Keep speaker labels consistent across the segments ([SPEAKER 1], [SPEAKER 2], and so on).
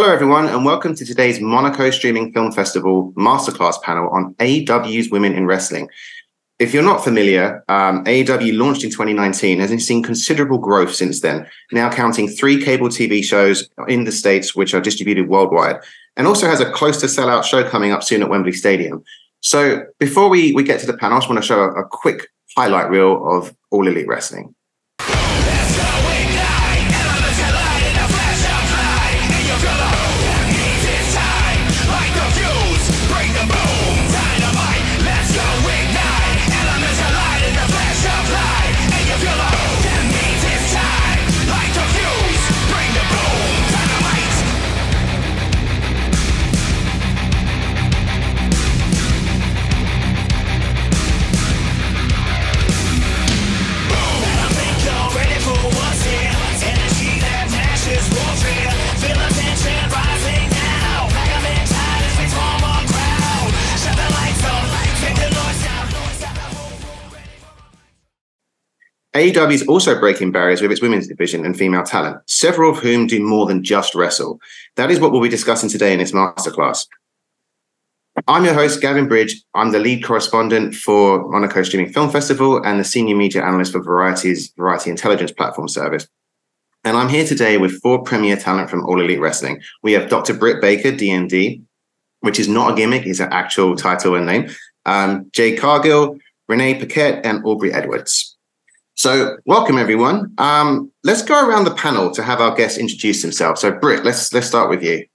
[SPEAKER 1] Hello, everyone, and welcome to today's Monaco Streaming Film Festival Masterclass panel on AEW's Women in Wrestling. If you're not familiar, AEW launched in 2019 and has seen considerable growth since then, now counting 3 cable TV shows in the States, which are distributed worldwide, and also has a close-to-sellout show coming up soon at Wembley Stadium. So before we get to the panel, I just want to show a quick highlight reel of All Elite Wrestling. AEW is also breaking barriers with its women's division and female talent, several of whom do more than just wrestle. That is what we'll be discussing today in this masterclass. I'm your host, Gavin Bridge. I'm the lead correspondent for Monaco Streaming Film Festival and the senior media analyst for Variety's Variety Intelligence platform service. And I'm here today with 4 premier talent from All Elite Wrestling. We have Dr. Britt Baker, D.M.D, which is not a gimmick, it's an actual title and name. Jade Cargill, Renée, Paquette, and Aubrey Edwards. So welcome, everyone. Let's go around the panel to have our guests introduce themselves. So Britt, let's start with you.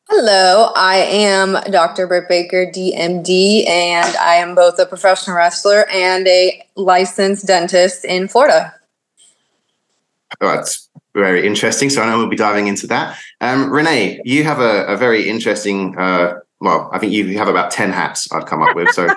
[SPEAKER 2] Hello, I am Dr. Britt Baker, D.M.D, and I am both a professional wrestler and a licensed dentist in Florida.
[SPEAKER 1] Oh, that's very interesting. So I know we'll be diving into that. Renée, you have a very interesting, well, I think you have about 10 hats I've come up with. So.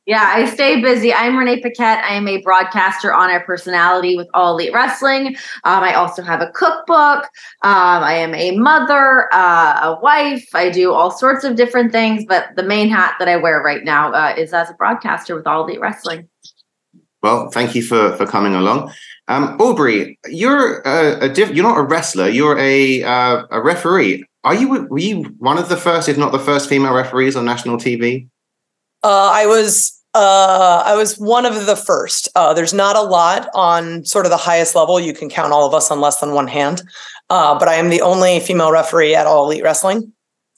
[SPEAKER 3] Yeah, I stay busy. I'm Renée Paquette. I am a broadcaster on-air personality with All Elite Wrestling. I also have a cookbook. I am a mother, a wife. I do all sorts of different things, but the main hat that I wear right now is as a broadcaster with All Elite Wrestling.
[SPEAKER 1] Well, thank you for coming along. Aubrey, you're you're not a wrestler. You're a referee. Were you one of the first, if not the first, female referees on national TV?
[SPEAKER 4] I was one of the first. There's not a lot on sort of the highest level. You can count all of us on less than one hand. But I am the only female referee at All Elite Wrestling.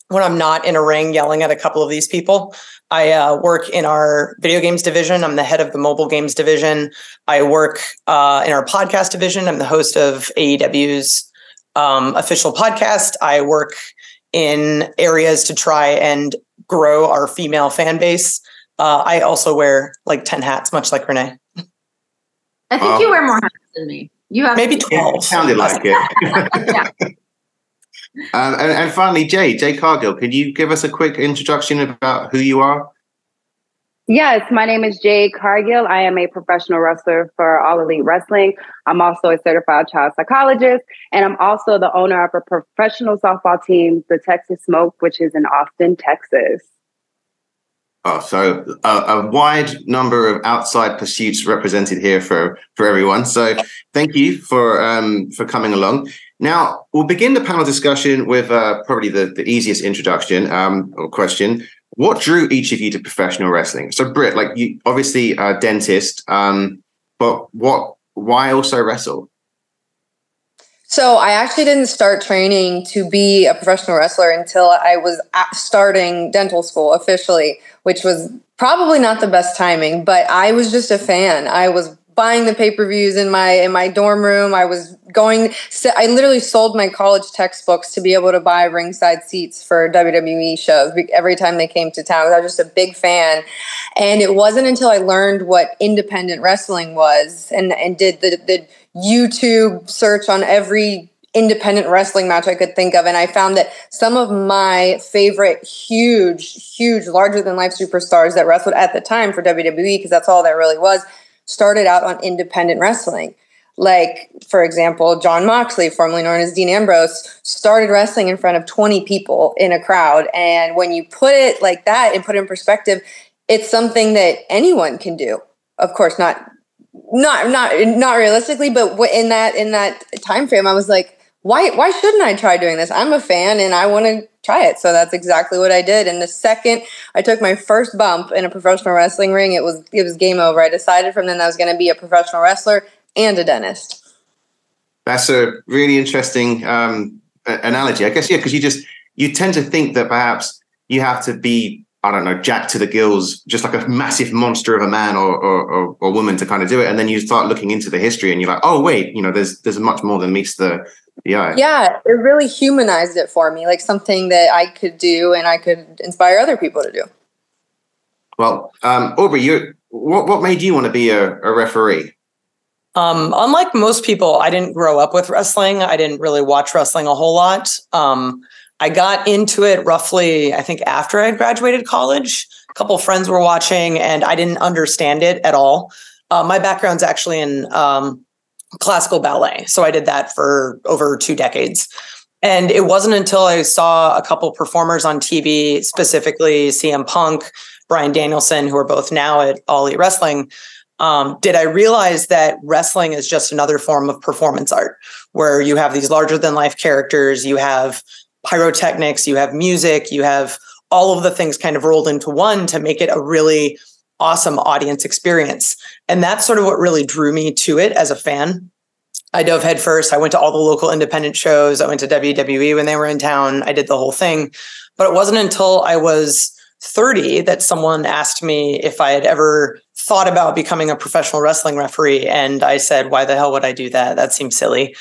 [SPEAKER 4] When I'm not in a ring yelling at a couple of these people, I work in our video games division. I'm the head of the mobile games division. I work in our podcast division. I'm the host of AEW's official podcast. I work in areas to try and grow our female fan base. I also wear like 10 hats, much like Renée.
[SPEAKER 3] I think you wear more hats than me. You have
[SPEAKER 4] maybe 12.
[SPEAKER 1] It sounded like it.
[SPEAKER 3] Yeah.
[SPEAKER 1] And finally, Jade Cargill, could you give us a quick introduction about who you are?
[SPEAKER 5] Yes, my name is Jade Cargill. I am a professional wrestler for All Elite Wrestling. I'm also a certified child psychologist, and I'm also the owner of a professional softball team, the Texas Smoke, which is in Austin, Texas.
[SPEAKER 1] Oh, so a wide number of outside pursuits represented here for everyone. So thank you for coming along. Now, we'll begin the panel discussion with probably the easiest introduction or question. What drew each of you to professional wrestling? So, Britt, like you, obviously a dentist, but why also wrestle?
[SPEAKER 2] So I actually didn't start training to be a professional wrestler until I was starting dental school officially, which was probably not the best timing, but I was just a fan. I was buying the pay-per-views in my dorm room. I literally sold my college textbooks to be able to buy ringside seats for WWE shows every time they came to town. I was just a big fan. And it wasn't until I learned what independent wrestling was and did the YouTube search on every independent wrestling match I could think of. And I found that some of my favorite huge, larger than life superstars that wrestled at the time for WWE, because that's all that really was, started out on independent wrestling. Like, for example, John Moxley, formerly known as Dean Ambrose, started wrestling in front of 20 people in a crowd. And when you put it like that and put it in perspective, it's something that anyone can do. Of course, not realistically, but in that time frame, I was like, why shouldn't I try doing this? I'm a fan and I want to try it. So that's exactly what I did. And the second I took my first bump in a professional wrestling ring, it was game over. I decided from then I was going to be a professional wrestler and a dentist. That's
[SPEAKER 1] a really interesting analogy, I guess. Yeah, because you tend to think that perhaps you have to be, I don't know, jacked to the gills, just like a massive monster of a man or woman to kind of do it. And then you start looking into the history and you're like, oh, wait, there's much more than meets the eye.
[SPEAKER 2] Yeah, it really humanized it for me, like something that I could do and I could inspire other people to do.
[SPEAKER 1] Well, Aubrey, what made you want to be a referee?
[SPEAKER 4] Unlike most people, I didn't grow up with wrestling. I didn't really watch wrestling a whole lot. I got into it roughly, I think, after I graduated college. A couple of friends were watching and I didn't understand it at all. My background's actually in classical ballet. So I did that for over 2 decades. And it wasn't until I saw a couple performers on TV, specifically CM Punk, Bryan Danielson, who are both now at All Elite Wrestling, did I realize that wrestling is just another form of performance art, where you have these larger than life characters, you have pyrotechnics, you have music, you have all of the things kind of rolled into one to make it a really awesome audience experience. And that's sort of what really drew me to it as a fan. I dove headfirst. I went to all the local independent shows. I went to WWE when they were in town. I did the whole thing. But it wasn't until I was 30 that someone asked me if I had ever thought about becoming a professional wrestling referee. And I said, why the hell would I do that? That seems silly.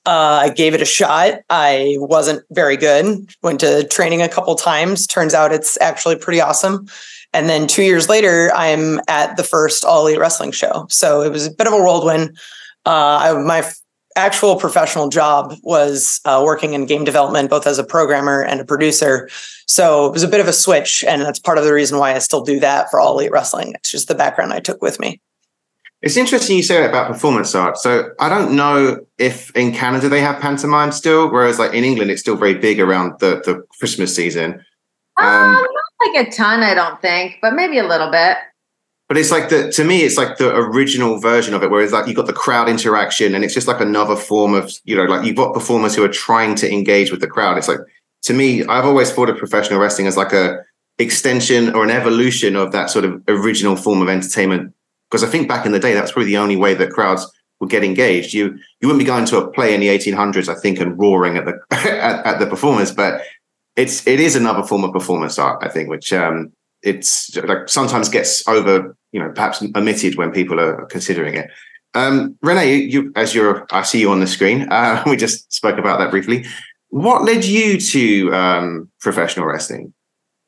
[SPEAKER 4] I gave it a shot. I wasn't very good. Went to training a couple times. Turns out it's actually pretty awesome. And then 2 years later, I'm at the first All Elite Wrestling show. So it was a bit of a whirlwind. My actual professional job was working in game development, both as a programmer and a producer. So it was a bit of a switch. And that's part of the reason why I still do that for All Elite Wrestling. It's just the background I took with me.
[SPEAKER 1] It's interesting you say that about performance art. So I don't know if in Canada they have pantomime still, whereas like in England, it's still very big around the Christmas season.
[SPEAKER 3] Not like a ton, I don't think, but maybe a little bit.
[SPEAKER 1] But it's like to me, it's like the original version of it, where it's like you've got the crowd interaction and it's just like another form of, like you've got performers who are trying to engage with the crowd. It's like, to me, I've always thought of professional wrestling as like a extension or an evolution of that sort of original form of entertainment. Because I think back in the day, that's probably the only way that crowds would get engaged. You wouldn't be going to a play in the 1800s, I think, and roaring at the at the performers. But it is another form of performance art, I think, which it's like sometimes gets over, perhaps omitted when people are considering it. Renée, I see you on the screen. We just spoke about that briefly. What led you to professional wrestling?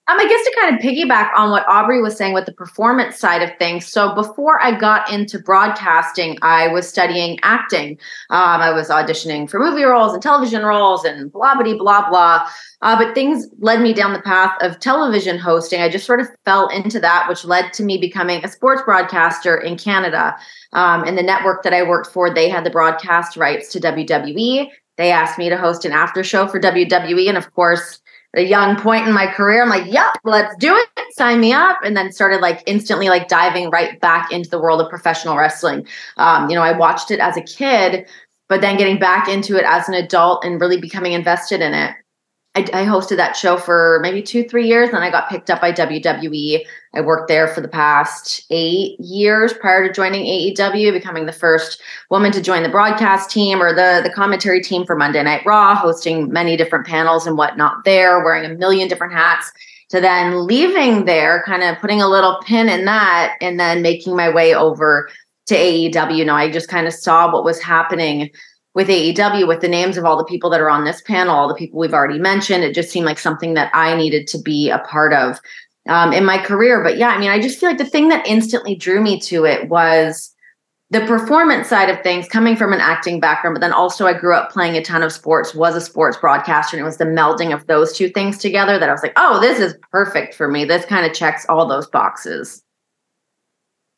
[SPEAKER 3] I guess to kind of piggyback on what Aubrey was saying with the performance side of things. So before I got into broadcasting, I was studying acting. I was auditioning for movie roles and television roles and blah, blah. But things led me down the path of television hosting. I just sort of fell into that, which led to me becoming a sports broadcaster in Canada. And the network that I worked for, they had the broadcast rights to WWE. They asked me to host an after show for WWE. And of course, at a young point in my career, I'm like, yep, let's do it. Sign me up. And then started instantly diving right back into the world of professional wrestling. I watched it as a kid, but then getting back into it as an adult and really becoming invested in it. I hosted that show for maybe 2-3 years. Then I got picked up by WWE. I worked there for the past 8 years prior to joining AEW, becoming the first woman to join the broadcast team or the commentary team for Monday Night Raw, hosting many different panels and whatnot there, wearing a million different hats, to then leaving there, kind of putting a little pin in that, and then making my way over to AEW. I just kind of saw what was happening with AEW, with the names of all the people that are on this panel, all the people we've already mentioned. It just seemed like something that I needed to be a part of in my career. But yeah, I just feel like the thing that instantly drew me to it was the performance side of things, coming from an acting background. But then also I grew up playing a ton of sports, was a sports broadcaster. And it was the melding of those two things together that I was like, oh, this is perfect for me. This kind of checks all those boxes.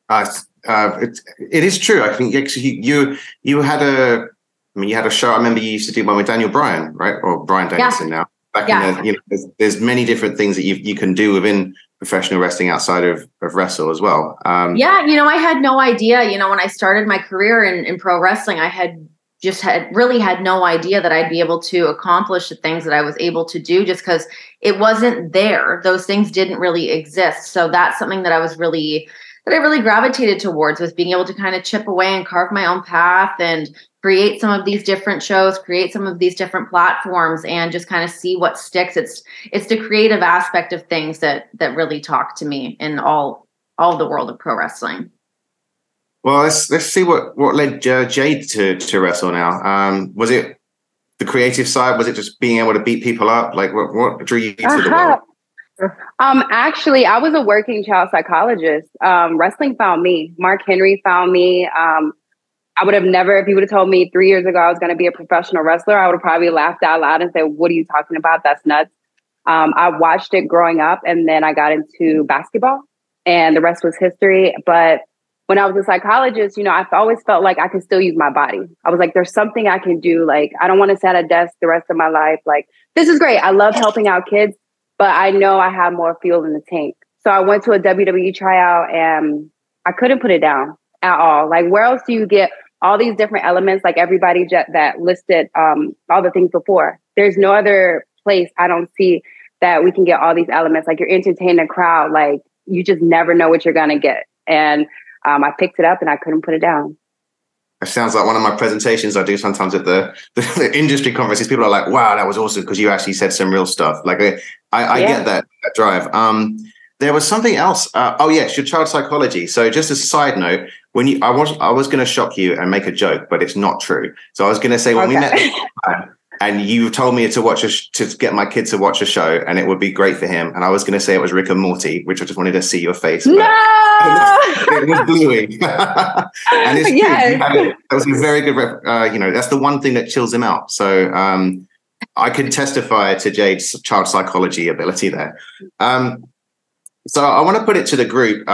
[SPEAKER 1] It is true. I think you had a show. I remember you used to do one with Daniel Bryan, right? Or Bryan Danielson now. There's many different things that you can do within professional wrestling outside of wrestle as well.
[SPEAKER 3] I had no idea. When I started my career in pro wrestling, I had just had no idea that I'd be able to accomplish the things that I was able to do, just because it wasn't there. Those things didn't really exist. So that's something that I really gravitated towards, was being able to kind of chip away and carve my own path and create some of these different shows, create some of these different platforms, and just kind of see what sticks. It's the creative aspect of things that really talk to me in all the world of pro wrestling.
[SPEAKER 1] Well, let's see what led Jade to wrestle now. Was it the creative side? Was it just being able to beat people up? Like what drew you to the world?
[SPEAKER 5] Actually, I was a working child psychologist. Wrestling found me. Mark Henry found me. I would have never, if you would have told me 3 years ago I was going to be a professional wrestler, I would have probably laughed out loud and said, "What are you talking about? That's nuts." I watched it growing up, and then I got into basketball, and the rest was history. But when I was a psychologist, you know, I've always felt like I could still use my body. I was like, there's something I can do. Like, I don't want to sit at a desk the rest of my life. Like, this is great. I love helping out kids, but I know I have more fuel in the tank. So I went to a WWE tryout and I couldn't put it down at all. Like, where else do you get all these different elements? Like everybody that listed all the things before. There's no other place I don't see that we can get all these elements. Like, you're entertaining a crowd. Like, you just never know what you're going to get. And I picked it up and I couldn't put it down.
[SPEAKER 1] It sounds like one of my presentations I do sometimes at the industry conferences. People are like, "Wow, that was awesome," because you actually said some real stuff. Like, I get that drive. There was something else. Yes, your child psychology. So just as a side note, when I was going to shock you and make a joke, but it's not true. So I was going to say when we met and you told me to get my kid to watch a show and it would be great for him. And I was going to say it was Rick and Morty, which I just wanted to see your face.
[SPEAKER 5] No!
[SPEAKER 1] It was gluing. And it's true. That was a very good, that's the one thing that chills him out. So I could testify to Jade's child psychology ability there. So I want to put it to the group.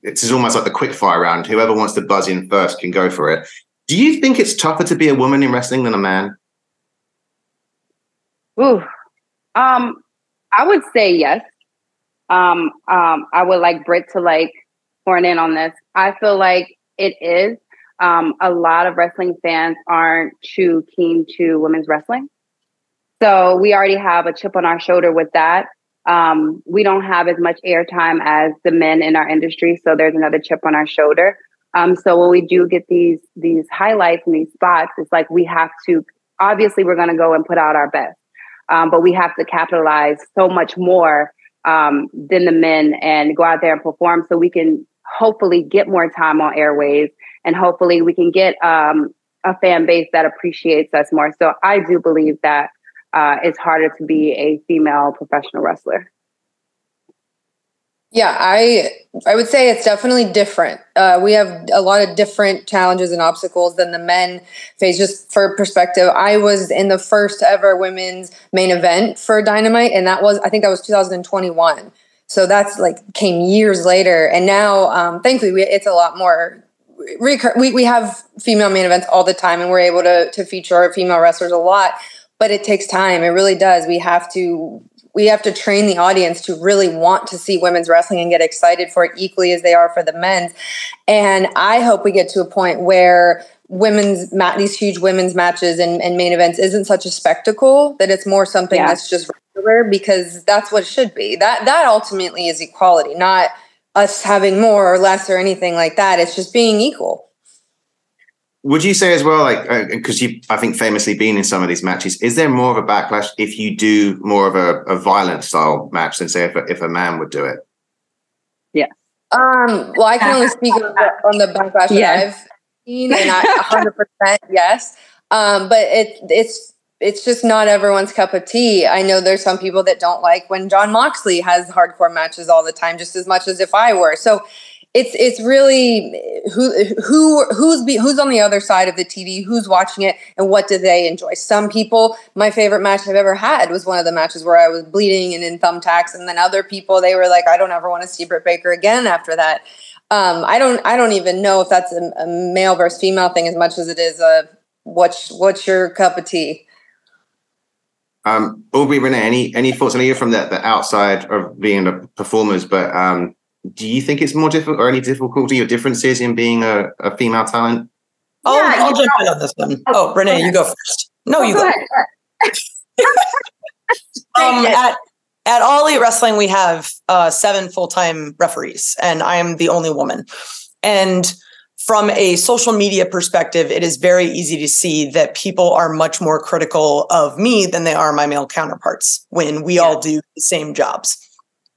[SPEAKER 1] It's almost like the quick fire round. Whoever wants to buzz in first can go for it. Do you think it's tougher to be a woman in wrestling than a man?
[SPEAKER 5] Ooh, I would say yes. I would like Britt to horn in on this. I feel like it is. A lot of wrestling fans aren't too keen to women's wrestling. So we already have a chip on our shoulder with that. We don't have as much airtime as the men in our industry. So there's another chip on our shoulder. So when we do get these highlights and these spots, it's like we have to, obviously we're going to go and put out our best. But we have to capitalize so much more than the men and go out there and perform so we can hopefully get more time on airwaves and hopefully we can get a fan base that appreciates us more. So I do believe that it's harder to be a female professional wrestler.
[SPEAKER 2] Yeah, I would say it's definitely different. We have a lot of different challenges and obstacles than the men face. Just for perspective, I was in the first ever women's main event for Dynamite, and I think that was 2021. So that's came years later, and now thankfully it's a lot more. We have female main events all the time, and we're able to feature our female wrestlers a lot. But it takes time. It really does. We have to train the audience to really want to see women's wrestling and get excited for it equally as they are for the men's. And I hope we get to a point where these huge women's matches and main events isn't such a spectacle, that it's more something that's just regular, because that's what it should be. That ultimately is equality, not us having more or less or anything like that. It's just being equal.
[SPEAKER 1] Would you say as well, because you've, I think, famously been in some of these matches, is there more of a backlash if you do more of a violent style match than, say, if a man would do it?
[SPEAKER 5] Yeah.
[SPEAKER 2] Well, I can only speak on the backlash that I've seen, and 100% yes. But it's just not everyone's cup of tea. I know there's some people that don't like when Jon Moxley has hardcore matches all the time, just as much as if I were. So it's really who's on the other side of the TV, who's watching it, and what do they enjoy. Some people, my favorite match I've ever had was one of the matches where I was bleeding and in thumbtacks, and then other people, they were like, I don't ever want to see Britt Baker again after that. I don't even know if that's a male versus female thing as much as it is a what's your cup of tea.
[SPEAKER 1] Aubrey, Renée, any thoughts? I know you're from the outside of being the performers, but do you think it's more difficult, or any difficulty or differences in being a female talent?
[SPEAKER 4] I'll jump in on this one. Oh, Renee, you go first. No, you go. At All Elite Wrestling, we have 7 full-time referees, and I am the only woman. And from a social media perspective, it is very easy to see that people are much more critical of me than they are my male counterparts when we all do the same jobs.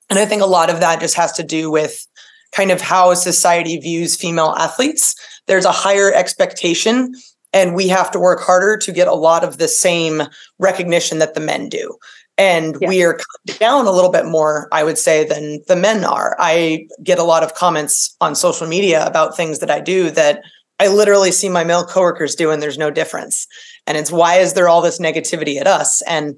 [SPEAKER 4] And I think a lot of that just has to do with kind of how society views female athletes. There's a higher expectation, and we have to work harder to get a lot of the same recognition that the men do. And we are down a little bit more, I would say, than the men are. I get a lot of comments on social media about things that I do that I literally see my male coworkers do, and there's no difference. And it's, why is there all this negativity at us? And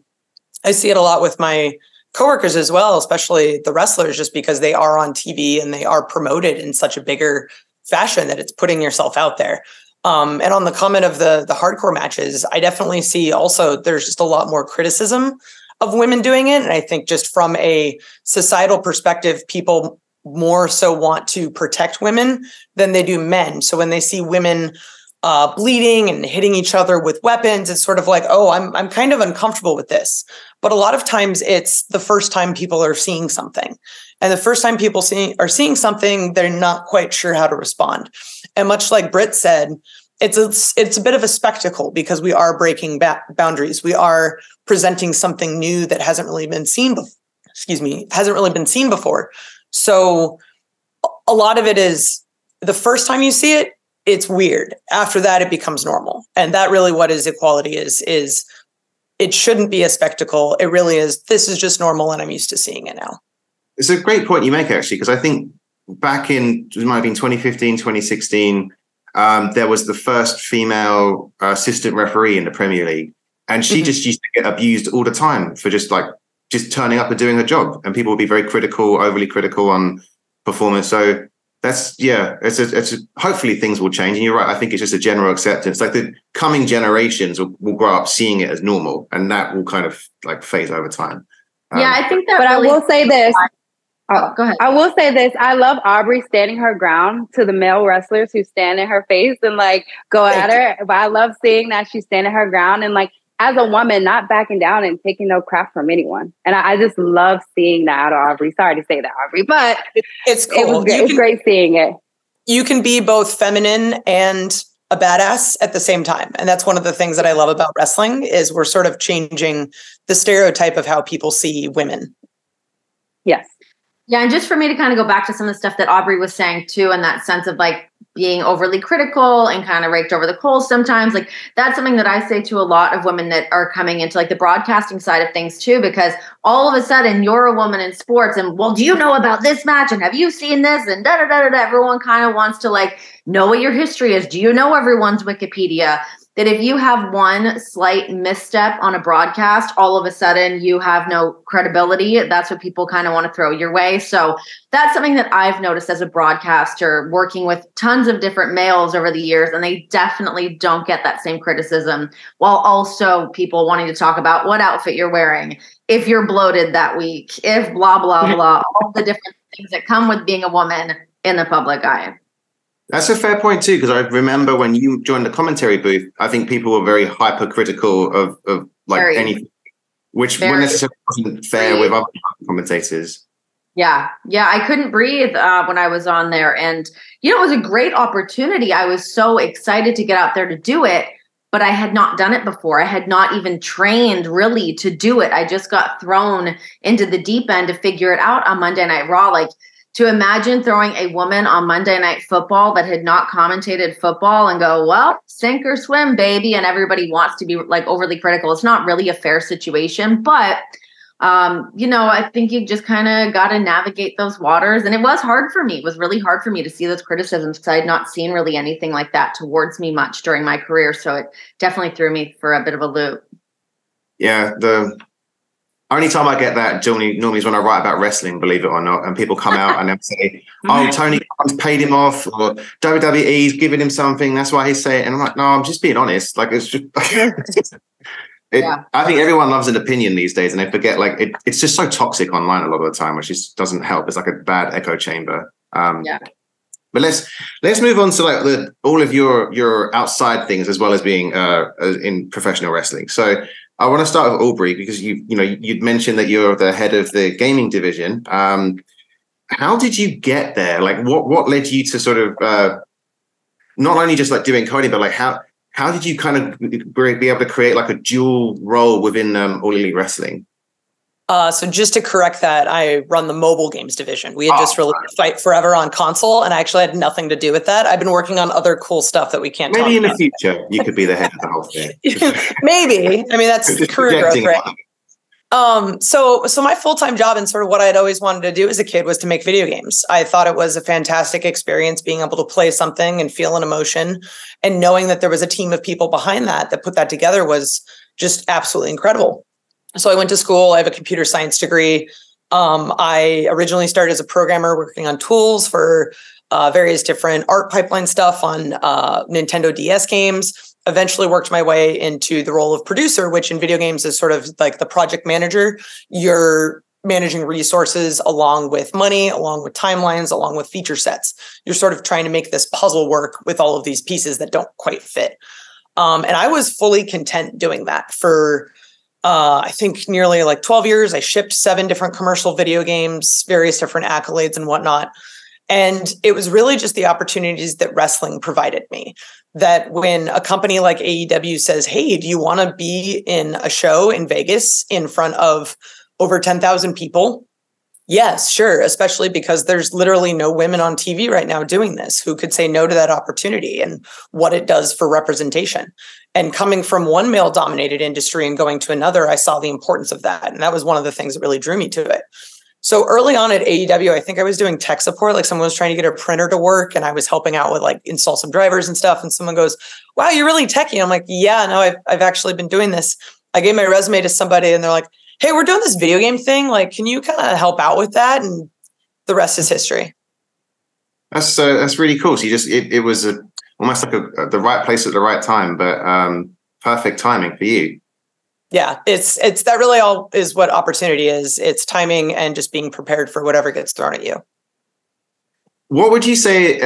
[SPEAKER 4] I see it a lot with my coworkers as well, especially the wrestlers, just because they are on TV and they are promoted in such a bigger fashion that it's putting yourself out there. And on the comment of the hardcore matches, I definitely see also there's just a lot more criticism of women doing it. And I think just from a societal perspective, people more so want to protect women than they do men. So when they see women bleeding and hitting each other with weapons, it's sort of like, oh, I'm kind of uncomfortable with this. But a lot of times it's the first time people are seeing something. And the first time people are seeing something, they're not quite sure how to respond. And much like Britt said, it's a bit of a spectacle because we are breaking boundaries. We are presenting something new that hasn't really been seen before. So a lot of it is the first time you see it, it's weird. After that, it becomes normal. And that really what is equality is it shouldn't be a spectacle. It really is. This is just normal, and I'm used to seeing it now.
[SPEAKER 1] It's a great point you make, actually, because I think back in, it might have been 2015, 2016, there was the first female assistant referee in the Premier League. And she just used to get abused all the time for just turning up and doing her job. And people would be very critical, overly critical on performance. So that's, hopefully things will change. And you're right. I think it's just a general acceptance. Like the coming generations will grow up seeing it as normal, and that will kind of like phase over time.
[SPEAKER 3] I think that.
[SPEAKER 5] But really, I will say this.
[SPEAKER 3] Oh, go ahead.
[SPEAKER 5] I will say this. I love Aubrey standing her ground to the male wrestlers who stand in her face and like go at her. But I love seeing that she's standing her ground and like as a woman, not backing down and taking no crap from anyone. And I just love seeing that out of Aubrey. Sorry to say that, Aubrey, but
[SPEAKER 4] it's cool.
[SPEAKER 5] It's great seeing it.
[SPEAKER 4] You can be both feminine and a badass at the same time. And that's one of the things that I love about wrestling is we're sort of changing the stereotype of how people see women.
[SPEAKER 5] Yes.
[SPEAKER 3] Yeah, and just for me to kind of go back to some of the stuff that Aubrey was saying too, and that sense of like being overly critical and kind of raked over the coals sometimes, like that's something that I say to a lot of women that are coming into like the broadcasting side of things too, because all of a sudden you're a woman in sports and, well, do you know about this match? And have you seen this? And da-da-da-da-da. Everyone kind of wants to like know what your history is. Do you know everyone's Wikipedia? That if you have one slight misstep on a broadcast, all of a sudden you have no credibility. That's what people kind of want to throw your way. So that's something that I've noticed as a broadcaster, working with tons of different males over the years, and they definitely don't get that same criticism, while also people wanting to talk about what outfit you're wearing, if you're bloated that week, if blah, blah, blah, all the different things that come with being a woman in the public eye.
[SPEAKER 1] That's a fair point too, because I remember when you joined the commentary booth, I think people were very hypercritical of like anything, which necessarily wasn't fair with other commentators.
[SPEAKER 3] Yeah, I couldn't breathe when I was on there, and it was a great opportunity. I was so excited to get out there to do it, but I had not done it before. I had not even trained really to do it. I just got thrown into the deep end to figure it out on Monday Night Raw. Like, to imagine throwing a woman on Monday Night Football that had not commentated football and go, well, sink or swim, baby. And everybody wants to be like overly critical. It's not really a fair situation. But, I think you just kind of got to navigate those waters. And it was hard for me. It was really hard for me to see those criticisms because I had not seen really anything like that towards me much during my career. So it definitely threw me for a bit of a loop.
[SPEAKER 1] Yeah, the only time I get that normally is when I write about wrestling, believe it or not, and people come out and they'll say, oh, Tony Khan's paid him off, or WWE's giving him something, that's why he's saying it. And I'm like, no, I'm just being honest. Like, it's just... I think everyone loves an opinion these days, and they forget, like, it's just so toxic online a lot of the time, which just doesn't help. It's like a bad echo chamber. But let's move on to like all of your outside things as well as being in professional wrestling. So I want to start with Aubrey because you'd mentioned that you're the head of the gaming division. How did you get there? Like what led you to sort of not only just like doing coding, but like how did you kind of be able to create like a dual role within All Elite Wrestling?
[SPEAKER 4] So just to correct that, I run the mobile games division. We had just released Fight Forever on console, and I actually had nothing to do with that. I've been working on other cool stuff that we can't talk about.
[SPEAKER 1] Maybe in the future, you could be the head of the whole thing.
[SPEAKER 4] Maybe. I mean, that's career growth, right? So my full-time job and sort of what I'd always wanted to do as a kid was to make video games. I thought it was a fantastic experience being able to play something and feel an emotion, and knowing that there was a team of people behind that put that together was just absolutely incredible. So I went to school. I have a computer science degree. I originally started as a programmer working on tools for various different art pipeline stuff on Nintendo DS games. Eventually worked my way into the role of producer, which in video games is sort of like the project manager. You're managing resources along with money, along with timelines, along with feature sets. You're sort of trying to make this puzzle work with all of these pieces that don't quite fit. And I was fully content doing that for I think nearly like 12 years. I shipped 7 different commercial video games, various different accolades and whatnot. And it was really just the opportunities that wrestling provided me. That when a company like AEW says, hey, do you want to be in a show in Vegas in front of over 10,000 people? Yes, sure. Especially because there's literally no women on TV right now doing this who could say no to that opportunity and what it does for representation. And coming from one male-dominated industry and going to another, I saw the importance of that. And that was one of the things that really drew me to it. So early on at AEW, I think I was doing tech support. Like someone was trying to get a printer to work and I was helping out with like install some drivers and stuff. And someone goes, wow, you're really techie. I'm like, yeah, no, I've actually been doing this. I gave my resume to somebody and they're like, hey, we're doing this video game thing. Like, can you kind of help out with that? And the rest is history.
[SPEAKER 1] That's really cool. So it was almost like the right place at the right time, but perfect timing for you.
[SPEAKER 4] Yeah, it's that really all is what opportunity is. It's timing and just being prepared for whatever gets thrown at you.
[SPEAKER 1] What would you say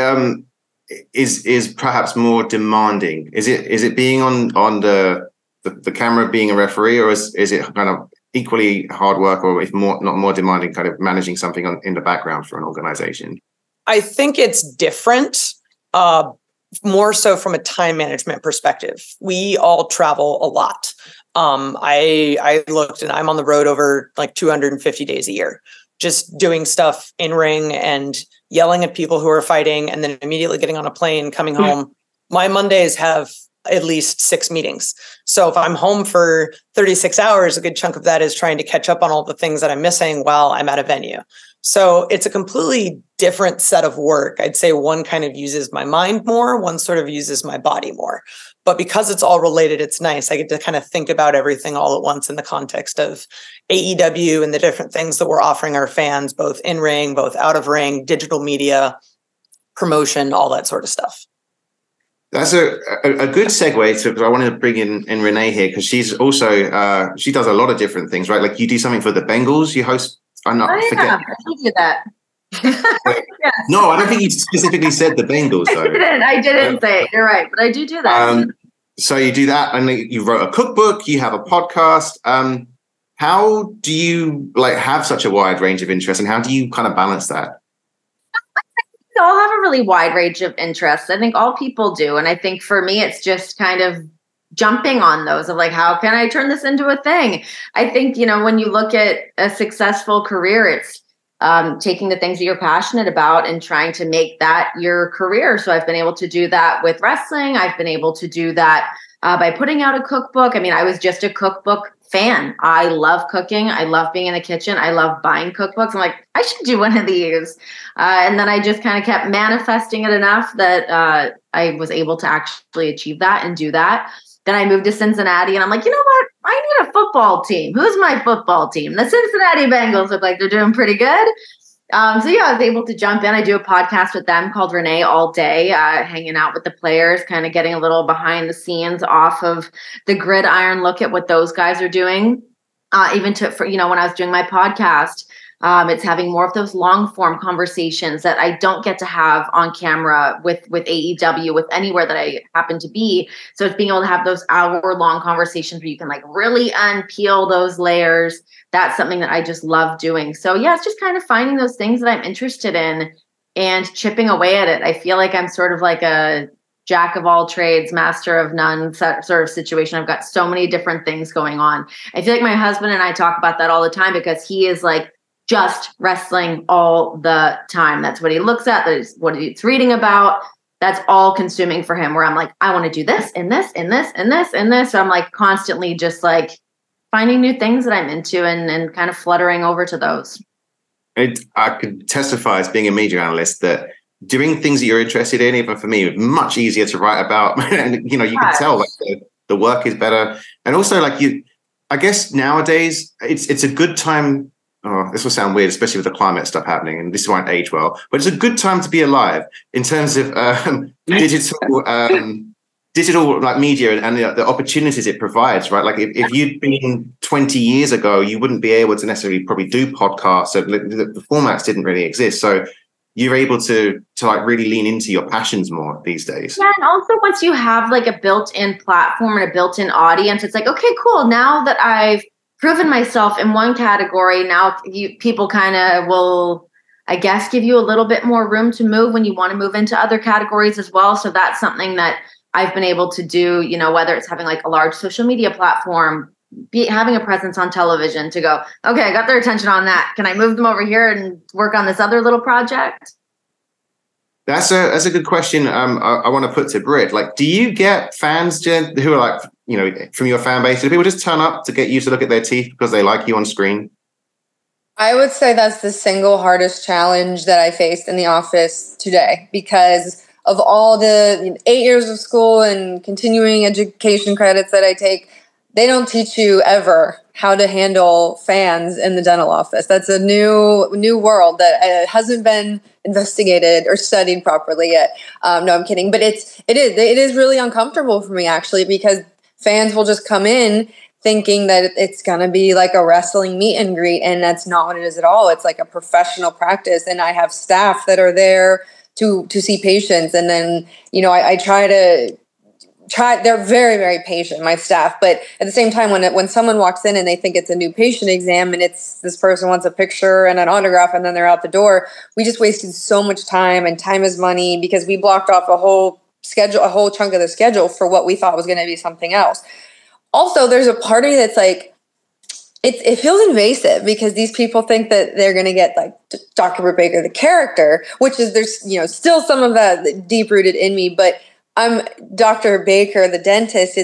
[SPEAKER 1] is perhaps more demanding? Is it being on the camera, being a referee, or is it kind of equally hard work, or if not more demanding, kind of managing something in the background for an organization?
[SPEAKER 4] I think it's different. More so from a time management perspective. We all travel a lot. I looked and I'm on the road over like 250 days a year, just doing stuff in ring and yelling at people who are fighting and then immediately getting on a plane, coming home. My Mondays have at least 6 meetings. So if I'm home for 36 hours, a good chunk of that is trying to catch up on all the things that I'm missing while I'm at a venue. So it's a completely different set of work. I'd say one kind of uses my mind more, one sort of uses my body more. But because it's all related, it's nice. I get to kind of think about everything all at once in the context of AEW and the different things that we're offering our fans, both in ring, both out of ring, digital media, promotion, all that sort of stuff.
[SPEAKER 1] That's a good segue to, because I want to bring in Renée here, because she's also, she does a lot of different things, right? Like you do something for the Bengals, you host. I
[SPEAKER 3] do that.
[SPEAKER 1] Yeah. No, I don't think you specifically said the Bengals, though.
[SPEAKER 3] I didn't say it. You're right, but I do that.
[SPEAKER 1] So you do that, and you wrote a cookbook, you have a podcast. How do you have such a wide range of interests, and how do you kind of balance that?
[SPEAKER 3] We all have a really wide range of interests. I think all people do. And I think for me, it's just kind of jumping on those of how can I turn this into a thing? I think, when you look at a successful career, it's taking the things that you're passionate about and trying to make that your career. So I've been able to do that with wrestling. I've been able to do that by putting out a cookbook. I mean, I was just a cookbook fan. I love cooking. I love being in the kitchen. I love buying cookbooks. I'm like, I should do one of these. And then I just kind of kept manifesting it enough that I was able to actually achieve that and do that. Then I moved to Cincinnati and I'm like, you know what? I need a football team. Who's my football team? The Cincinnati Bengals look like they're doing pretty good. So yeah, I was able to jump in. I do a podcast with them called Renée All Day, hanging out with the players, kind of getting a little behind the scenes off of the gridiron look at what those guys are doing. even for, when I was doing my podcast, it's having more of those long form conversations that I don't get to have on camera with AEW, with anywhere that I happen to be. So it's being able to have those hour-long conversations where you can like really unpeel those layers. That's something that I just love doing. So yeah, it's just kind of finding those things that I'm interested in and chipping away at it. I feel like I'm sort of like a jack of all trades, master of none sort of situation. I've got so many different things going on. I feel like my husband and I talk about that all the time because he is like just wrestling all the time. That's what he looks at. That's what he's reading about. That's all consuming for him, where I'm like, I want to do this and this and this and this and this. So I'm like constantly just like finding new things that I'm into and kind of fluttering over to those.
[SPEAKER 1] I could testify as being a media analyst that doing things that you're interested in, even for me, much easier to write about. And, you can tell like the work is better. And also like I guess nowadays it's a good time. Oh, this will sound weird, especially with the climate stuff happening, and this won't age well, but it's a good time to be alive in terms of digital like media and the opportunities it provides, right? Like if you'd been 20 years ago, you wouldn't be able to necessarily probably do podcasts. So the formats didn't really exist. So you're able to like really lean into your passions more these days.
[SPEAKER 3] Yeah, and also once you have like a built-in platform and a built-in audience, it's like, okay, cool. Now that I've proven myself in one category, now people kind of will, I guess, give you a little bit more room to move when you want to move into other categories as well. So that's something that I've been able to do, whether it's having like a large social media platform, having a presence on television to go, okay, I got their attention on that. Can I move them over here and work on this other little project?
[SPEAKER 1] That's a good question. I want to put to Britt. Like, do you get fans, Jen, who are like, from your fan base? Do people just turn up to get you to look at their teeth because they like you on screen?
[SPEAKER 2] I would say that's the single hardest challenge that I faced in the office today, because of all the 8 years of school and continuing education credits that I take, they don't teach you ever how to handle fans in the dental office. That's a new world that hasn't been investigated or studied properly yet. No, I'm kidding. But it is really uncomfortable for me, actually, because fans will just come in thinking that it's going to be like a wrestling meet and greet. And that's not what it is at all. It's like a professional practice. And I have staff that are there to see patients. And then, I try, they're very, very patient, my staff. But at the same time, when someone walks in and they think it's a new patient exam and it's this person wants a picture and an autograph and then they're out the door, we just wasted so much time, and time is money because we blocked off a whole chunk of the schedule for what we thought was going to be something else. Also, there's a part of me that's like, it feels invasive because these people think that they're going to get like Dr. Britt Baker, the character, which is there's still some of that deep rooted in me, but I'm Dr. Baker, the dentist.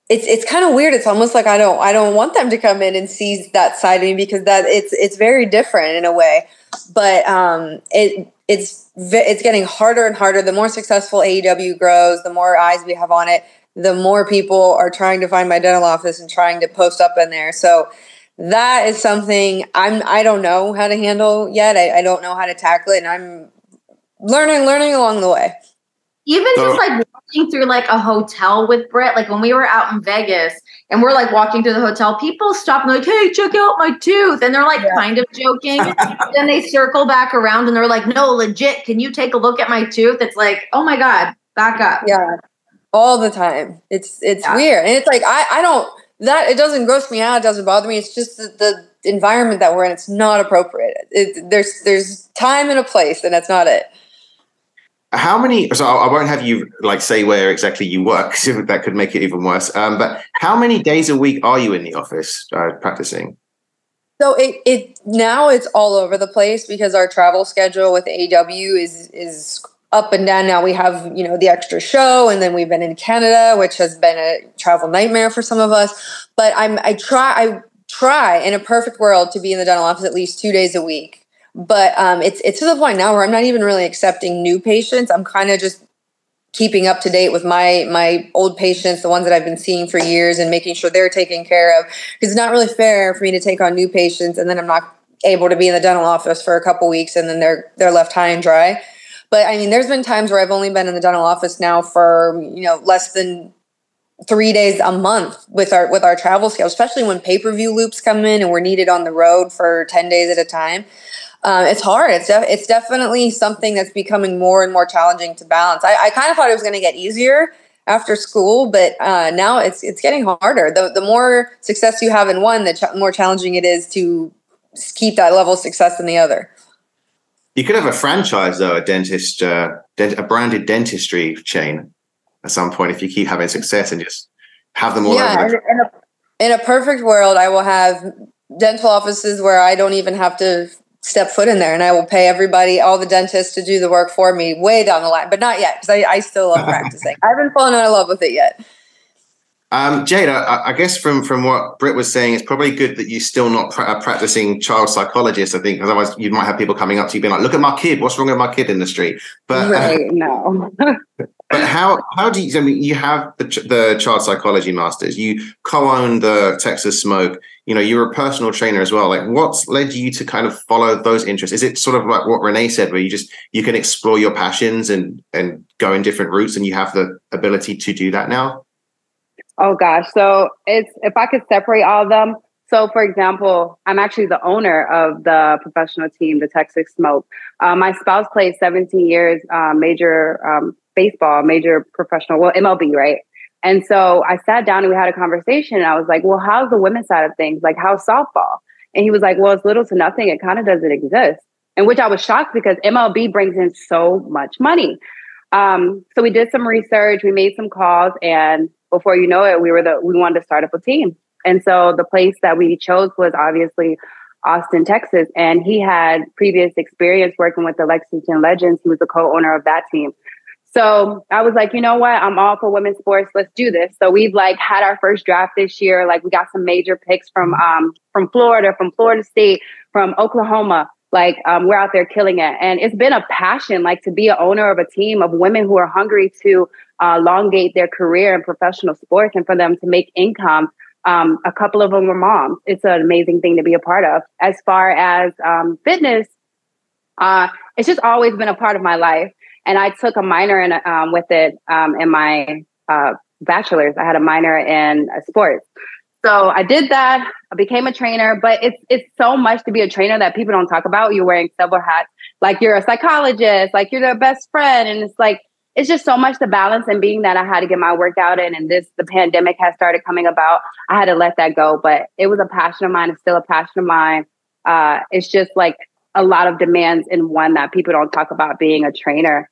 [SPEAKER 2] It's kind of weird. It's almost like I don't want them to come in and see that side of me because that it's very different in a way. But it's getting harder and harder. The more successful AEW grows, the more eyes we have on it, the more people are trying to find my dental office and trying to post up in there. So that is something I don't know how to handle yet. I don't know how to tackle it, and I'm learning along the way.
[SPEAKER 3] Even just like walking through like a hotel with Britt, like when we were out in Vegas and we're like walking through the hotel, people stop and like, hey, check out my tooth. And they're like kind of joking. Then they circle back around and they're like, no, legit, can you take a look at my tooth? It's like, oh my God, back up.
[SPEAKER 2] Yeah. All the time. It's weird. And it's like, it doesn't gross me out. It doesn't bother me. It's just the environment that we're in. It's not appropriate. There's time and a place, and that's not it.
[SPEAKER 1] So I won't have you like say where exactly you work, because that could make it even worse. But how many days a week are you in the office practicing?
[SPEAKER 2] So now it's all over the place because our travel schedule with AEW is up and down. Now we have, the extra show, and then we've been in Canada, which has been a travel nightmare for some of us. But I try in a perfect world to be in the dental office at least 2 days a week. But it's to the point now where I'm not even really accepting new patients. I'm kind of just keeping up to date with my old patients, the ones that I've been seeing for years, and making sure they're taken care of. Because it's not really fair for me to take on new patients and then I'm not able to be in the dental office for a couple weeks and then they're left high and dry. But I mean, there's been times where I've only been in the dental office now for less than 3 days a month with our travel schedule, especially when pay-per-view loops come in and we're needed on the road for 10 days at a time. It's hard. It's definitely something that's becoming more and more challenging to balance. I kind of thought it was going to get easier after school, but now it's getting harder. The more success you have in one, the more challenging it is to keep that level of success in the other.
[SPEAKER 1] You could have a franchise, though, a branded dentistry chain at some point if you keep having success and just have them all over.
[SPEAKER 2] In a perfect world, I will have dental offices where I don't even have to step foot in there, and I will pay everybody, all the dentists, to do the work for me way down the line, but not yet, because I still love practicing. I haven't fallen out of love with it yet.
[SPEAKER 1] Jade, I guess from what Britt was saying, it's probably good that you're still not practicing child psychologist, I think, because otherwise you might have people coming up to you being like, look at my kid, what's wrong with my kid in the street? But
[SPEAKER 5] right, no.
[SPEAKER 1] But how do you, I mean, you have the child psychology masters, you co-own the Texas Smoke, you're a personal trainer as well. Like, what's led you to kind of follow those interests? Is it sort of like what Renée said, where you can explore your passions and go in different routes, and you have the ability to do that now?
[SPEAKER 5] Oh gosh. So if I could separate all of them. So for example, I'm actually the owner of the professional team, the Texas Smoke. My spouse played 17 years, major baseball, major professional, well, MLB, right? And so I sat down and we had a conversation, and I was like, well, how's the women's side of things? Like, how's softball? And he was like, well, it's little to nothing. It kind of doesn't exist. And which I was shocked, because MLB brings in so much money. So we did some research, we made some calls, and before you know it, we wanted to start up a team. And so the place that we chose was obviously Austin, Texas. And he had previous experience working with the Lexington Legends. He was the co-owner of that team. So I was like, you know what? I'm all for women's sports. Let's do this. So we've had our first draft this year. We got some major picks from Florida, from Florida State, from Oklahoma. We're out there killing it. And it's been a passion, to be an owner of a team of women who are hungry to elongate their career in professional sports and for them to make income. A couple of them are moms. It's an amazing thing to be a part of. As far as fitness, it's just always been a part of my life. And I took a minor with it in my bachelor's. I had a minor in sports. So I did that. I became a trainer, but it's so much to be a trainer that people don't talk about. You're wearing several hats. You're a psychologist, you're their best friend. And it's just so much to balance. And being that I had to get my workout in, and the pandemic has started coming about, I had to let that go. But it was a passion of mine. It's still a passion of mine. It's just a lot of demands in one that people don't talk about being a trainer.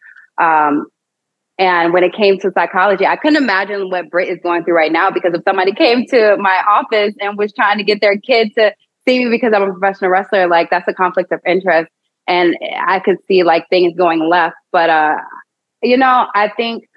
[SPEAKER 5] And when it came to psychology, I couldn't imagine what Britt is going through right now, because if somebody came to my office and was trying to get their kid to see me because I'm a professional wrestler, that's a conflict of interest. And I could see things going left. But, I think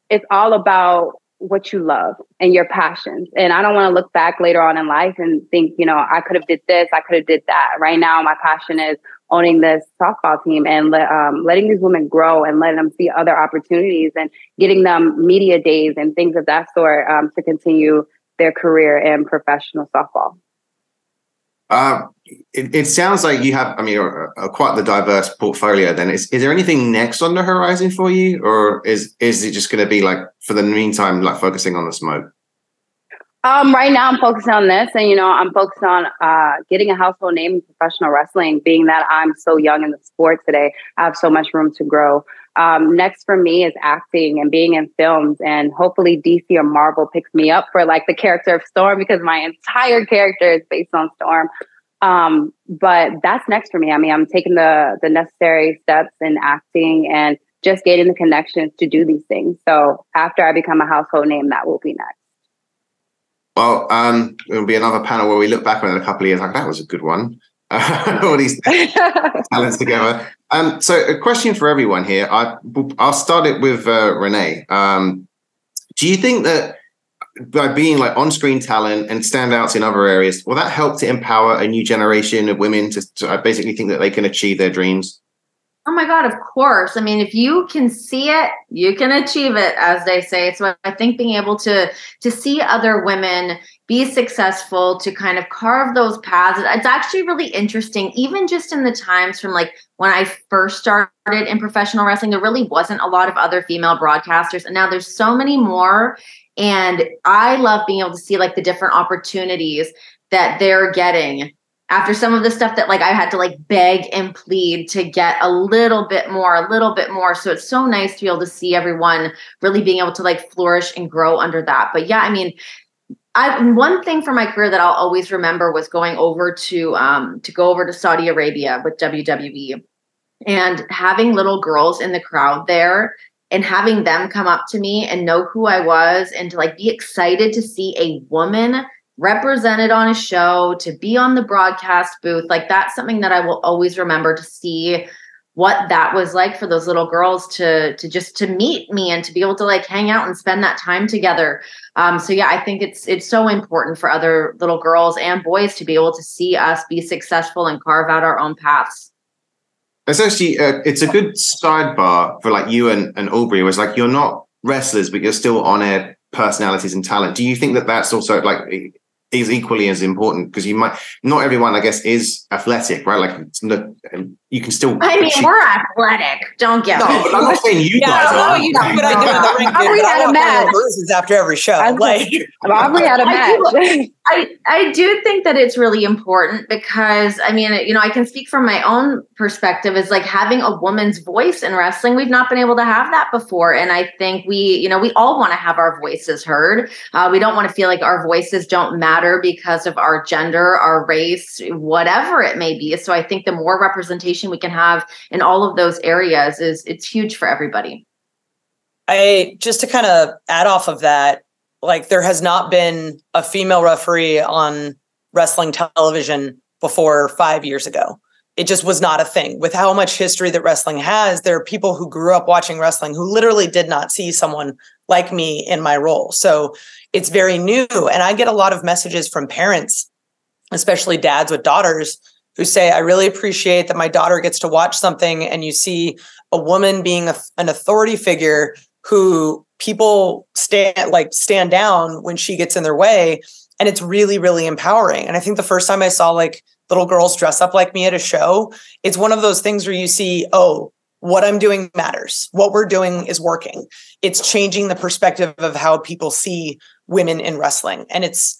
[SPEAKER 5] it's all about what you love and your passions. And I don't want to look back later on in life and think, I could have did this, I could have did that. Right now, my passion is owning this softball team and letting these women grow and letting them see other opportunities and getting them media days and things of that sort to continue their career in professional softball.
[SPEAKER 1] It sounds like you have, quite the diverse portfolio then. Is there anything next on the horizon for you? Or is it just going to be for the meantime, focusing on the Smoke?
[SPEAKER 5] Right now I'm focused on this, and, I'm focused on getting a household name in professional wrestling, being that I'm so young in the sport today. I have so much room to grow. Next for me is acting and being in films, and hopefully DC or Marvel picks me up for the character of Storm, because my entire character is based on Storm. But that's next for me. I'm taking the necessary steps in acting and just getting the connections to do these things. So after I become a household name, that will be next.
[SPEAKER 1] Well, it'll be another panel where we look back on it in a couple of years that was a good one. All these talents together. So a question for everyone here. I'll start it with Renée. Do you think that by being on-screen talent and standouts in other areas, will that help to empower a new generation of women to basically think that they can achieve their dreams?
[SPEAKER 3] Oh my God, of course. If you can see it, you can achieve it, as they say. So I think being able to see other women be successful, to kind of carve those paths. It's actually really interesting, even just in the times from like when I first started in professional wrestling, there really wasn't a lot of other female broadcasters. And now there's so many more. And I love being able to see like the different opportunities that they're getting after some of the stuff that like I had to like beg and plead to get a little bit more. So it's so nice to be able to see everyone really being able to like flourish and grow under that. But yeah, I mean, one thing for my career that I'll always remember was going over to go over to Saudi Arabia with WWE and having little girls in the crowd there and having them come up to me and know who I was and to like be excited to see a woman represented on a show, to be on the broadcast booth. Like that's something that I will always remember, to see what that was like for those little girls to just to meet me and to be able to like hang out and spend that time together. So yeah, I think it's so important for other little girls and boys to be able to see us be successful and carve out our own paths.
[SPEAKER 1] It's actually it's a good sidebar for like you and Aubrey. Was like, you're not wrestlers, but you're still on air personalities and talent. Do you think that that's also like is equally as important? Because you might not everyone, I guess, is athletic, right? Like you can still.
[SPEAKER 3] I mean, we're athletic. Don't get me.
[SPEAKER 1] No, I'm not saying you guys are.
[SPEAKER 4] You know what I do in the ring.
[SPEAKER 5] Aubrey had a match.
[SPEAKER 4] Bruises after every show.
[SPEAKER 5] Aubrey had a match.
[SPEAKER 3] I do think that it's really important because, I mean, you know, I can speak from my own perspective, is like having a woman's voice in wrestling. We've not been able to have that before. And I think we all want to have our voices heard. We don't want to feel like our voices don't matter because of our gender, our race, whatever it may be. So I think the more representation we can have in all of those areas it's huge for everybody.
[SPEAKER 4] Just to kind of add off of that, like there has not been a female referee on wrestling television before 5 years ago. It just was not a thing. With how much history that wrestling has, there are people who grew up watching wrestling who literally did not see someone like me in my role. So it's very new. And I get a lot of messages from parents, especially dads with daughters, who say, I really appreciate that my daughter gets to watch something and you see a woman being an authority figure who people stand down when she gets in their way. And it's really, really empowering. And I think the first time I saw like little girls dress up like me at a show, it's one of those things where you see, oh, what I'm doing matters. What we're doing is working. It's changing the perspective of how people see women in wrestling. And it's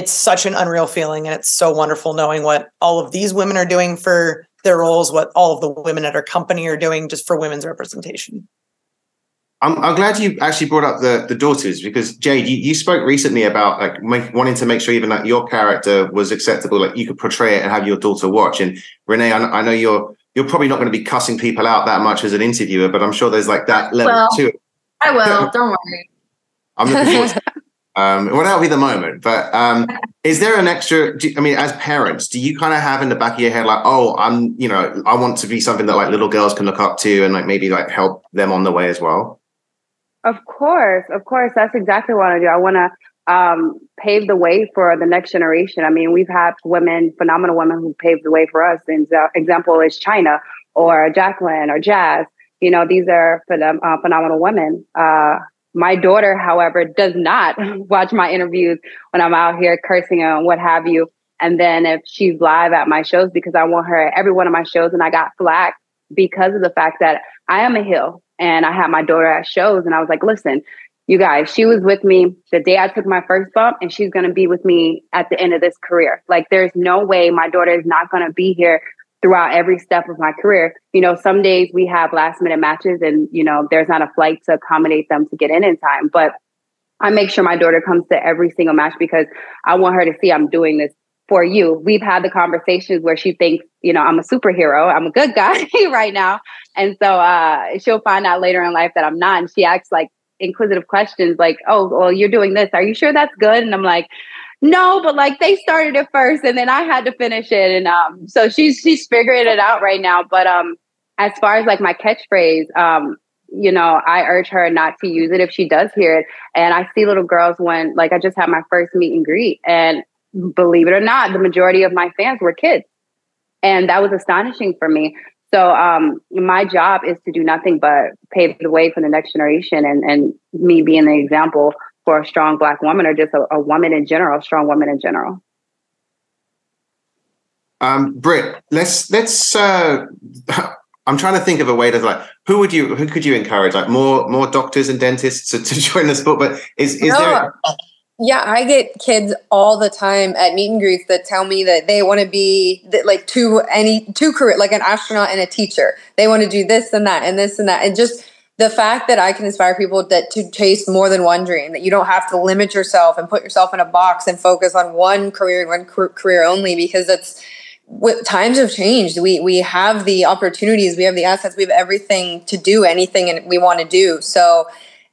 [SPEAKER 4] such an unreal feeling. And it's so wonderful knowing what all of these women are doing for their roles, what all of the women at our company are doing just for women's representation.
[SPEAKER 1] I'm glad you actually brought up the daughters, because Jade, you spoke recently about like wanting to make sure even that your character was acceptable, like you could portray it and have your daughter watch. And Renee, I know you're probably not going to be cussing people out that much as an interviewer, but I'm sure there's like that level too.
[SPEAKER 3] I will. Don't worry.
[SPEAKER 1] I'm looking forward to well, that'll be the moment. But is there an extra? I mean, as parents, do you kind of have in the back of your head like, oh, I want to be something that like little girls can look up to and like maybe like help them on the way as well?
[SPEAKER 5] Of course. That's exactly what I do. I want to pave the way for the next generation. I mean, we've had phenomenal women who paved the way for us. And example is China or Jacqueline or Jazz. You know, these are phenomenal women. My daughter, however, does not watch my interviews when I'm out here cursing and what have you. And then if she's live at my shows, because I want her at every one of my shows, and I got flack because of the fact that I am a heel. And I had my daughter at shows and I was like, listen, you guys, she was with me the day I took my first bump and she's going to be with me at the end of this career. Like, there's no way my daughter is not going to be here throughout every step of my career. You know, some days we have last minute matches and, you know, there's not a flight to accommodate them to get in time. But I make sure my daughter comes to every single match because I want her to see I'm doing this for you. We've had the conversations where she thinks, you know, I'm a superhero. I'm a good guy right now. And so she'll find out later in life that I'm not. And she asks like inquisitive questions like, oh, well, you're doing this. Are you sure that's good? And I'm like, no, but like they started it first and then I had to finish it. And so she's figuring it out right now. But as far as like my catchphrase, you know, I urge her not to use it if she does hear it. And I see little girls when like I just had my first meet and greet, and believe it or not, the majority of my fans were kids. And that was astonishing for me. So my job is to do nothing but pave the way for the next generation and me being the example for a strong Black woman or just a woman in general, a strong woman in general.
[SPEAKER 1] Britt, let's I'm trying to think of a way to like, who could you encourage? Like more doctors and dentists to join the sport, but is there?
[SPEAKER 2] Yeah, I get kids all the time at meet and greets that tell me that they want to be like two career, like an astronaut and a teacher. They want to do this and that and this and that. And just the fact that I can inspire people to chase more than one dream, that you don't have to limit yourself and put yourself in a box and focus on one career and one career only, because that's what times have changed. We have the opportunities, we have the assets, we have everything to do anything and we want to do. So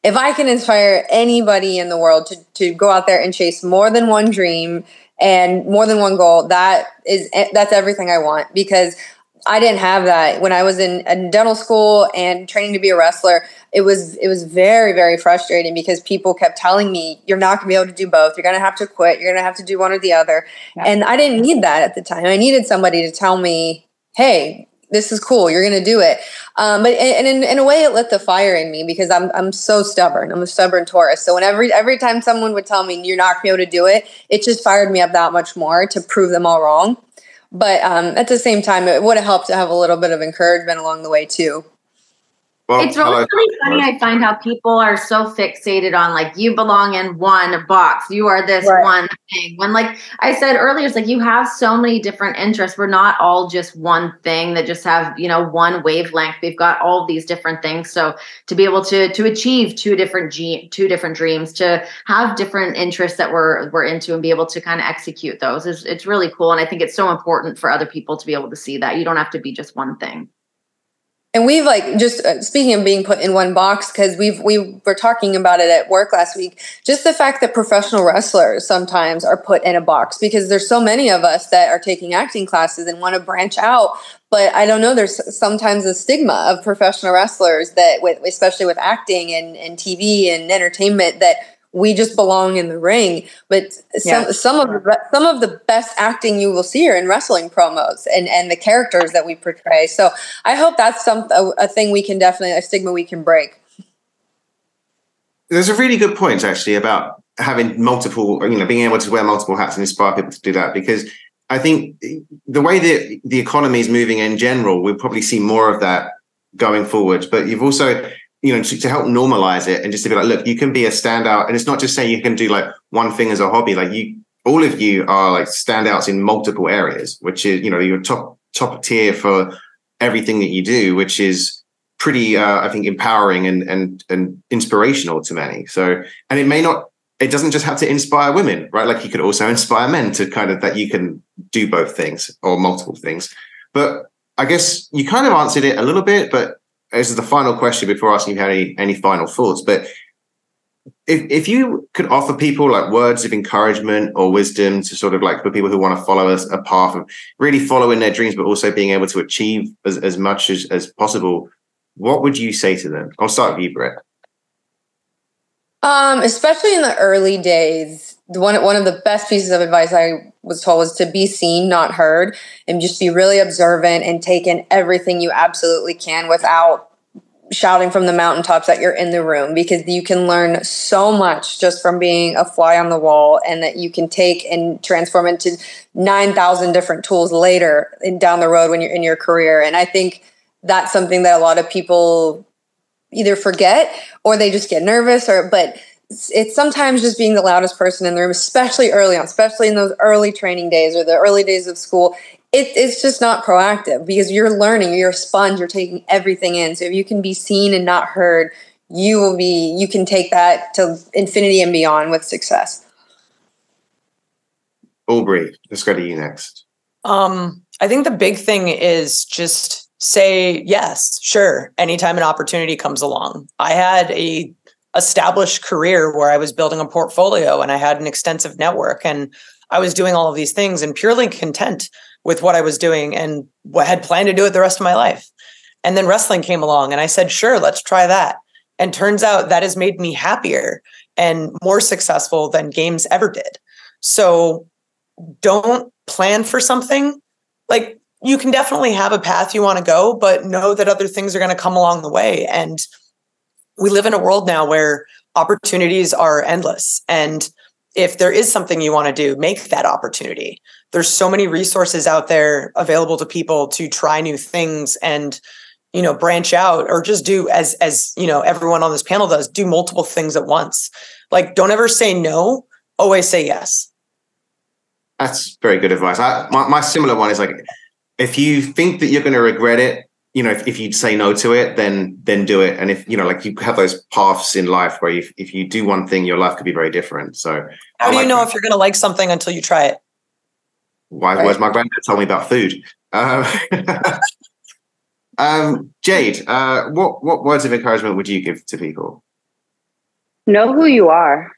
[SPEAKER 2] if I can inspire anybody in the world to go out there and chase more than one dream and more than one goal, that's everything I want, because I didn't have that when I was in dental school and training to be a wrestler. It was very, very frustrating because people kept telling me, you're not going to be able to do both. You're going to have to quit. You're going to have to do one or the other. Yeah. And I didn't need that at the time. I needed somebody to tell me, hey, this is cool. You're going to do it. But in a way, it lit the fire in me because I'm so stubborn. I'm a stubborn Taurus. So every time someone would tell me you're not going to be able to do it, it just fired me up that much more to prove them all wrong. But at the same time, it would have helped to have a little bit of encouragement along the way too.
[SPEAKER 3] Well, it's really funny. I find how people are so fixated on like, you belong in one box. You are this one thing. When like I said earlier, it's like you have so many different interests. We're not all just one thing that just have, one wavelength. We've got all these different things. So to be able to achieve two different dreams, to have different interests that we're into and be able to kind of execute those it's really cool. And I think it's so important for other people to be able to see that you don't have to be just one thing.
[SPEAKER 2] And we've just speaking of being put in one box, because we were talking about it at work last week, just the fact that professional wrestlers sometimes are put in a box because there's so many of us that are taking acting classes and want to branch out. But I don't know, there's sometimes a stigma of professional wrestlers that especially with acting and TV and entertainment, that we just belong in the ring. But some of the best acting you will see are in wrestling promos and the characters that we portray. So I hope that's a thing we can a stigma we can break.
[SPEAKER 1] There's a really good point actually about having multiple, being able to wear multiple hats and inspire people to do that, because I think the way that the economy is moving in general, we'll probably see more of that going forward. But you've also, to help normalize it and just to be like, look, you can be a standout. And it's not just saying you can do like one thing as a hobby. Like all of you are like standouts in multiple areas, which is, you're top tier for everything that you do, which is pretty, I think, empowering and inspirational to many. So, and it doesn't just have to inspire women, right? Like you could also inspire men to kind of, that you can do both things or multiple things. But I guess you kind of answered it a little bit, but this is the final question before asking if you had any final thoughts. But if you could offer people like words of encouragement or wisdom to sort of like for people who want to follow a path of really following their dreams, but also being able to achieve as much as possible, what would you say to them? I'll start with you, Britt.
[SPEAKER 2] Especially in the early days, one of the best pieces of advice I was told was to be seen, not heard, and just be really observant and take in everything you absolutely can without shouting from the mountaintops that you're in the room, because you can learn so much just from being a fly on the wall, and that you can take and transform into 9,000 different tools later and down the road when you're in your career. And I think that's something that a lot of people either forget or they just get nervous, but it's sometimes just being the loudest person in the room, especially early on, especially in those early training days or the early days of school. It's just not proactive because you're learning, you're a sponge, you're taking everything in. So if you can be seen and not heard, you can take that to infinity and beyond with success.
[SPEAKER 1] Aubrey, let's go to you next.
[SPEAKER 4] I think the big thing is just say yes, sure, anytime an opportunity comes along. I had a established career where I was building a portfolio and I had an extensive network and I was doing all of these things and purely content with what I was doing and had planned to do it the rest of my life. And then wrestling came along and I said, sure, let's try that. And turns out that has made me happier and more successful than games ever did. So don't plan for something. Like, you can definitely have a path you want to go, but know that other things are going to come along the way. And we live in a world now where opportunities are endless. And if there is something you want to do, make that opportunity. There's so many resources out there available to people to try new things and, branch out, or just do as everyone on this panel does, do multiple things at once. Like, don't ever say no, always say yes.
[SPEAKER 1] That's very good advice. My similar one is like, if you think that you're going to regret it, if you say no to it, then do it. And if, like you have those paths in life where if you do one thing, your life could be very different. So
[SPEAKER 4] how do you know if you're going to like something until you try it?
[SPEAKER 1] Wise words my granddad told me about food. Jade, what words of encouragement would you give to people?
[SPEAKER 5] Know who you are.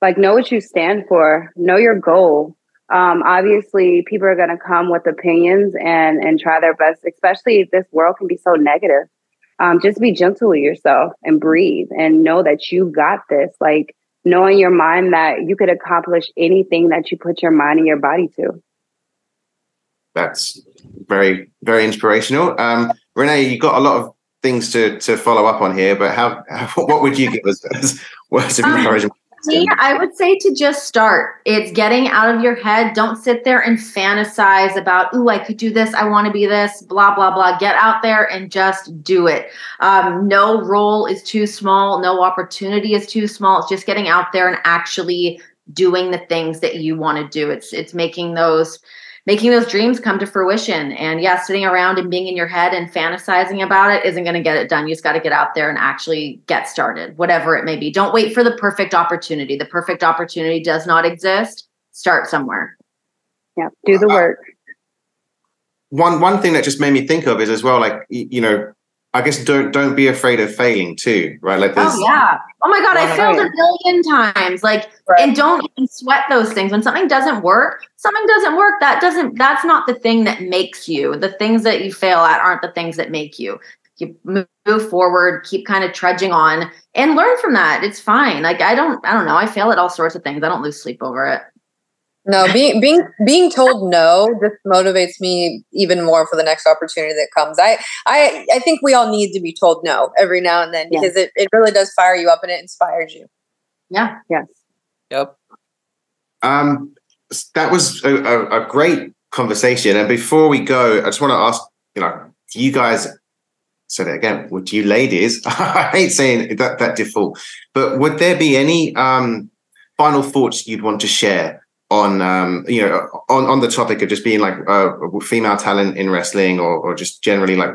[SPEAKER 5] Like, know what you stand for. Know your goal. Obviously, people are going to come with opinions and try their best, especially if this world can be so negative. Just be gentle with yourself and breathe and know that you got this. Like, know in your mind that you could accomplish anything that you put your mind and your body to.
[SPEAKER 1] That's very, very inspirational. Renée, you've got a lot of things to follow up on here, but what would you give as words of encouragement?
[SPEAKER 3] Me, I would say to just start. It's getting out of your head. Don't sit there and fantasize about, ooh, I could do this. I want to be this, blah, blah, blah. Get out there and just do it. No role is too small. No opportunity is too small. It's just getting out there and actually doing the things that you want to do. It's making those dreams come to fruition. And yeah, sitting around and being in your head and fantasizing about it isn't going to get it done. You just got to get out there and actually get started, whatever it may be. Don't wait for the perfect opportunity. The perfect opportunity does not exist. Start somewhere.
[SPEAKER 5] Yeah, do the work.
[SPEAKER 1] One thing that just made me think of is as well, like, I guess don't be afraid of failing too, right? Like,
[SPEAKER 3] oh yeah, oh my God, I failed a billion times. Like, and don't even sweat those things. When something doesn't work. That's not the thing that makes you. The things that you fail at aren't the things that make you. You move forward, keep kind of trudging on, and learn from that. It's fine. Like, I don't know. I fail at all sorts of things. I don't lose sleep over it.
[SPEAKER 2] No, being told no just motivates me even more for the next opportunity that comes. I think we all need to be told no every now and then, because it really does fire you up and it inspires you.
[SPEAKER 3] Yeah.
[SPEAKER 5] Yes.
[SPEAKER 4] Yep.
[SPEAKER 1] That was a great conversation. And before we go, I just want to ask, do you guys, say that again, would you ladies, I hate saying that default, but would there be any final thoughts you'd want to share on the topic of just being like female talent in wrestling, or just generally like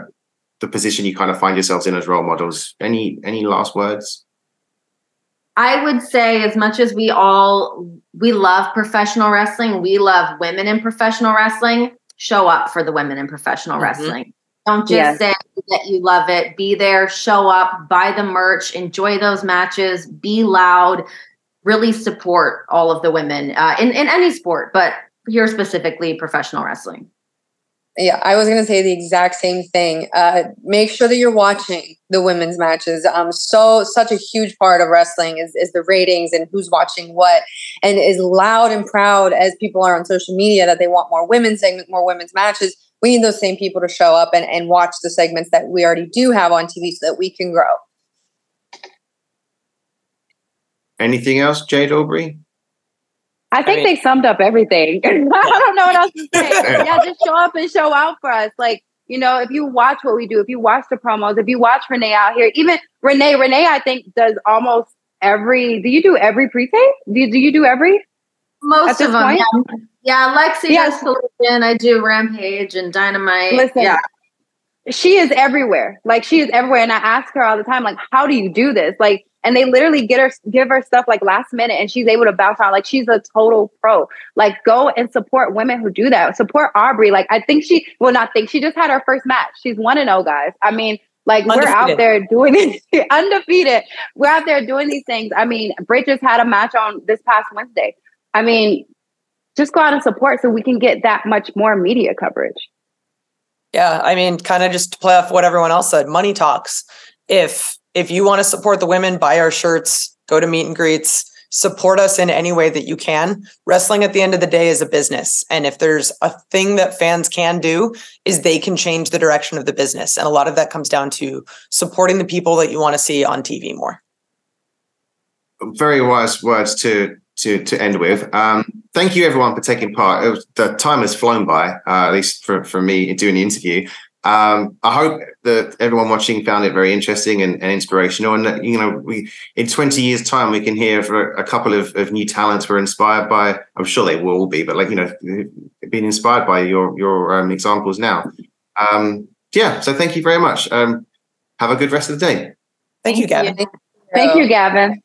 [SPEAKER 1] the position you kind of find yourselves in as role models? Any last words?
[SPEAKER 3] I would say, as much as we love professional wrestling, we love women in professional wrestling, show up for the women in professional wrestling. Don't just say that you love it. Be there, show up, buy the merch, enjoy those matches, be loud. Really support all of the women in any sport, but here specifically professional wrestling.
[SPEAKER 2] Yeah, I was going to say the exact same thing. Make sure that you're watching the women's matches. Such a huge part of wrestling is the ratings and who's watching what, and as loud and proud as people are on social media that they want more women's segments, more women's matches. We need those same people to show up and watch the segments that we already do have on TV so that we can grow.
[SPEAKER 1] Anything else, Jade, Aubrey?
[SPEAKER 5] I think they summed up everything. I don't know what else to say. Yeah, just show up and show out for us. Like, if you watch what we do, if you watch the promos, if you watch Renée out here, even Renée, I think does almost every. Do you do every pre-tape? Do you do every?
[SPEAKER 3] Most of them. Yeah, Lexi does Collision. I do Rampage and Dynamite.
[SPEAKER 5] Listen, she is everywhere. Like, she is everywhere, and I ask her all the time, like, how do you do this? Like. And they literally give her stuff like last minute, and she's able to bounce around. Like, she's a total pro. Like, go and support women who do that. Support Aubrey. Like, I think she just had her first match. She's 1-0, guys. I mean, like, undefeated. We're out there doing it. Undefeated. We're out there doing these things. I mean, Britt just had a match on this past Wednesday. I mean, just go out and support so we can get that much more media coverage.
[SPEAKER 4] Yeah, I mean, kind of just to play off what everyone else said, money talks. If you want to support the women, buy our shirts, go to meet and greets, support us in any way that you can. Wrestling at the end of the day is a business. And if there's a thing that fans can do, is they can change the direction of the business. And a lot of that comes down to supporting the people that you want to see on TV more.
[SPEAKER 1] very wise words to end with. Thank you, everyone, for taking part. The time has flown by, at least for me doing the interview. I hope that everyone watching found it very interesting and inspirational, and that, we in 20 years' time we can hear for a couple of new talents we're inspired by. I'm sure they will all be, but being inspired by your examples now. So thank you very much. Have a good rest of the day.
[SPEAKER 4] Thank you, Gavin.
[SPEAKER 5] Thank you, Gavin.